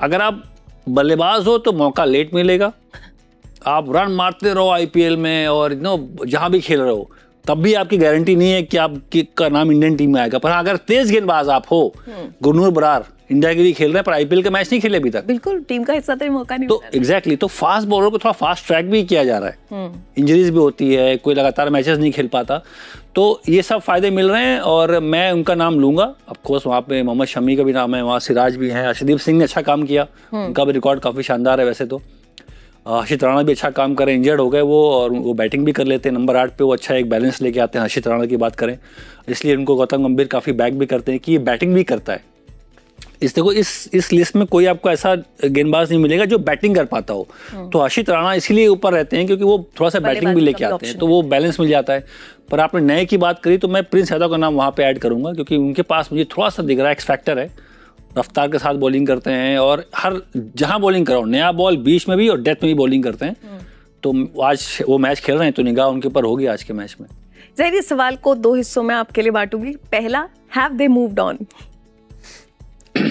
अगर आप बल्लेबाज हो तो मौका लेट मिलेगा, आप रन मारते रहो आईपीएल में और जहां भी खेल रहे हो, तब भी आपकी गारंटी नहीं है कि आपका नाम इंडियन टीम में आएगा। पर अगर तेज गेंदबाज आप हो, गुरनूर बरार इंडिया के लिए खेल रहे हैं पर आईपीएल का मैच नहीं खेले अभी तक, बिल्कुल टीम का हिस्सा तो मौका नहीं तो एग्जैक्टली तो फास्ट बॉलर को थोड़ा फास्ट ट्रैक भी किया जा रहा है, इंजरीज भी होती है, कोई लगातार मैचेस नहीं खेल पाता, तो ये सब फायदे मिल रहे हैं और मैं उनका नाम लूंगा। ऑफकोर्स वहाँ पे मोहम्मद शमी का भी नाम है, वहाँ सिराज भी हैं, अर्शदीप सिंह ने अच्छा काम किया, उनका भी रिकॉर्ड काफ़ी शानदार है वैसे तो। हर्षित राणा भी अच्छा काम करें, इंजर्ड हो गए वो और वो बैटिंग भी कर लेते हैं, नंबर 8 पे वो अच्छा एक बैलेंस लेके आते हैं। हर्षित राणा की बात करें, इसलिए उनको गौतम गंभीर काफ़ी बैक भी करते हैं कि ये बैटिंग भी करता है। इस लिस्ट में कोई आपको ऐसा गेंदबाज नहीं मिलेगा जो बैटिंग कर पाता हो, तो हर्षित राणा इसीलिए ऊपर रहते हैं क्योंकि वो थोड़ा सा बैटिंग भी लेके आते हैं, तो वो बैलेंस मिल जाता है। पर आपने नए की बात करी तो मैं प्रिंस यादव का नाम वहाँ पे ऐड करूंगा क्योंकि उनके पास मुझे थोड़ा सा दिख रहा है एक्स फैक्टर है, रफ्तार के साथ बॉलिंग करते हैं और हर जहां बॉलिंग कराओ, नया बॉल बीच में भी और डेथ में भी बॉलिंग करते हैं, तो आज वो मैच खेल रहे हैं तो निगाह उनके ऊपर होगी आज के मैच में। ज़ाहिर इस सवाल को 2 हिस्सों में आपके लिए बांटूंगी। पहला, हैव दे मूव्ड ऑन?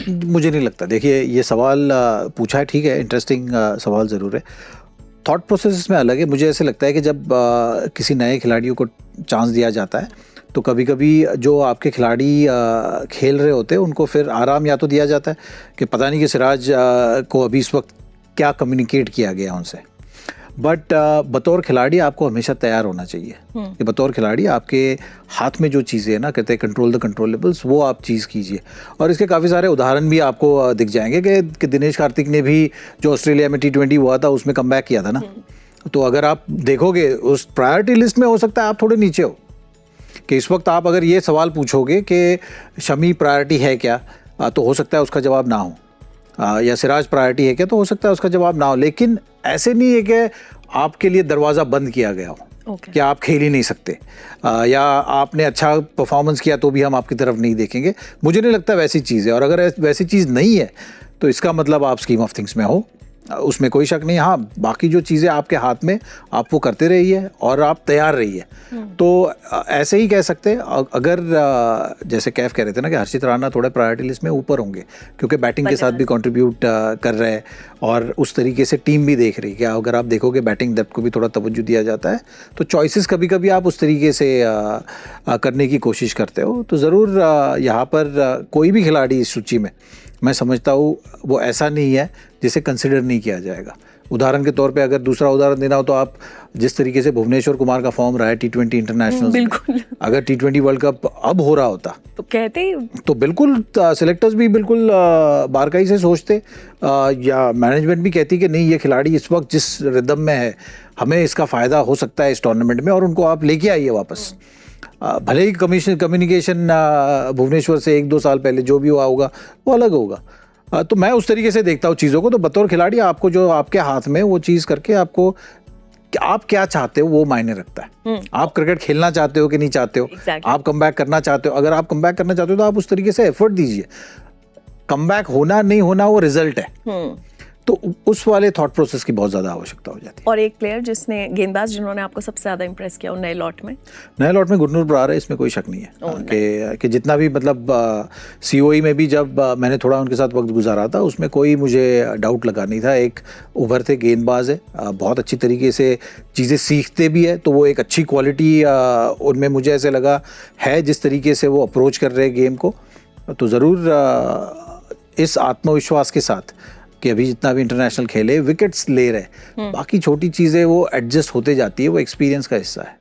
मुझे नहीं लगता। देखिए ये सवाल पूछा है, ठीक है, इंटरेस्टिंग सवाल ज़रूर है। थॉट प्रोसेस इसमें अलग है। मुझे ऐसे लगता है कि जब किसी नए खिलाड़ियों को चांस दिया जाता है तो कभी कभी जो आपके खिलाड़ी खेल रहे होते हैं उनको फिर आराम या तो दिया जाता है कि पता नहीं कि सिराज को अभी इस वक्त क्या कम्युनिकेट किया गया उनसे, बट बतौर खिलाड़ी आपको हमेशा तैयार होना चाहिए कि बतौर खिलाड़ी आपके हाथ में जो चीज़ें हैं ना, कहते हैं कंट्रोल द कंट्रोलेबल्स, वो आप चीज़ कीजिए। और इसके काफ़ी सारे उदाहरण भी आपको दिख जाएंगे कि दिनेश कार्तिक ने भी जो ऑस्ट्रेलिया में T20 हुआ था उसमें कमबैक किया था ना, तो अगर आप देखोगे उस प्रायोरिटी लिस्ट में हो सकता है आप थोड़े नीचे हो, कि इस वक्त आप अगर ये सवाल पूछोगे कि शमी प्रायोरिटी है क्या, तो हो सकता है उसका जवाब ना हो, या सिराज प्रायोरिटी है क्या, तो हो सकता है उसका जवाब ना हो। लेकिन ऐसे नहीं है कि आपके लिए दरवाज़ा बंद किया गया हो कि आप खेल ही नहीं सकते, या आपने अच्छा परफॉर्मेंस किया तो भी हम आपकी तरफ नहीं देखेंगे। मुझे नहीं लगता वैसी चीज़ है, और अगर वैसी चीज़ नहीं है तो इसका मतलब आप स्कीम ऑफ थिंग्स में हो, उसमें कोई शक नहीं। हाँ, बाकी जो चीज़ें आपके हाथ में आप वो करते रहिए और आप तैयार रहिए, तो ऐसे ही कह सकते हैं। अगर जैसे कैफ कह रहे थे ना कि हर्षित राणा थोड़ा प्रायोरिटी लिस्ट में ऊपर होंगे क्योंकि बैटिंग के साथ भी कंट्रीब्यूट कर रहे हैं और उस तरीके से टीम भी देख रही है कि अगर आप देखोगे बैटिंग डेप्थ को भी थोड़ा तवज्जो दिया जाता है, तो चॉइसेस कभी कभी आप उस तरीके से करने की कोशिश करते हो। तो ज़रूर यहाँ पर कोई भी खिलाड़ी इस सूची में मैं समझता हूँ वो ऐसा नहीं है जिसे कंसिडर नहीं किया जाएगा। उदाहरण के तौर पे अगर दूसरा उदाहरण देना हो तो आप जिस तरीके से भुवनेश्वर कुमार का फॉर्म रहा है T20 इंटरनेशनल, बिल्कुल, अगर T20 वर्ल्ड कप अब हो रहा होता तो कहते ही तो बिल्कुल सिलेक्टर्स भी बिल्कुल बारकाई से सोचते, या मैनेजमेंट भी कहती कि नहीं, ये खिलाड़ी इस वक्त जिस रिदम में है हमें इसका फ़ायदा हो सकता है इस टूर्नामेंट में, और उनको आप लेके आइए वापस। भले ही कम्युनिकेशन भुवनेश्वर से 1-2 साल पहले जो भी हुआ होगा वो अलग होगा, तो मैं उस तरीके से देखता हूँ चीज़ों को। तो बतौर खिलाड़ी आपको जो आपके हाथ में वो चीज़ करके आपको आप क्या चाहते हो वो मायने रखता है। आप क्रिकेट खेलना चाहते हो कि नहीं चाहते हो, आप कमबैक करना चाहते हो, अगर आप कमबैक करना चाहते हो तो आप उस तरीके से एफर्ट दीजिए। कमबैक होना नहीं होना वो रिजल्ट है, तो उस वाले थॉट प्रोसेस की बहुत ज़्यादा आवश्यकता हो जाती है। और एक प्लेयर गेंदबाज जिन्होंने आपको सबसे ज़्यादा इंप्रेस किया नए लॉट में गुरनूर बरार है, इसमें कोई शक नहीं है कि जितना भी मतलब COE में भी जब मैंने थोड़ा उनके साथ वक्त गुजारा था उसमें कोई मुझे डाउट लगा नहीं था। एक उभरते गेंदबाज है, बहुत अच्छी तरीके से चीज़ें सीखते भी है, तो वो एक अच्छी क्वालिटी उनमें मुझे ऐसे लगा है, जिस तरीके से वो अप्रोच कर रहे हैं गेम को। तो ज़रूर इस आत्मविश्वास के साथ कि अभी जितना भी इंटरनेशनल खेले विकेट्स ले रहे, बाकी छोटी चीज़ें वो एडजस्ट होते जाती है, वो एक्सपीरियंस का हिस्सा है।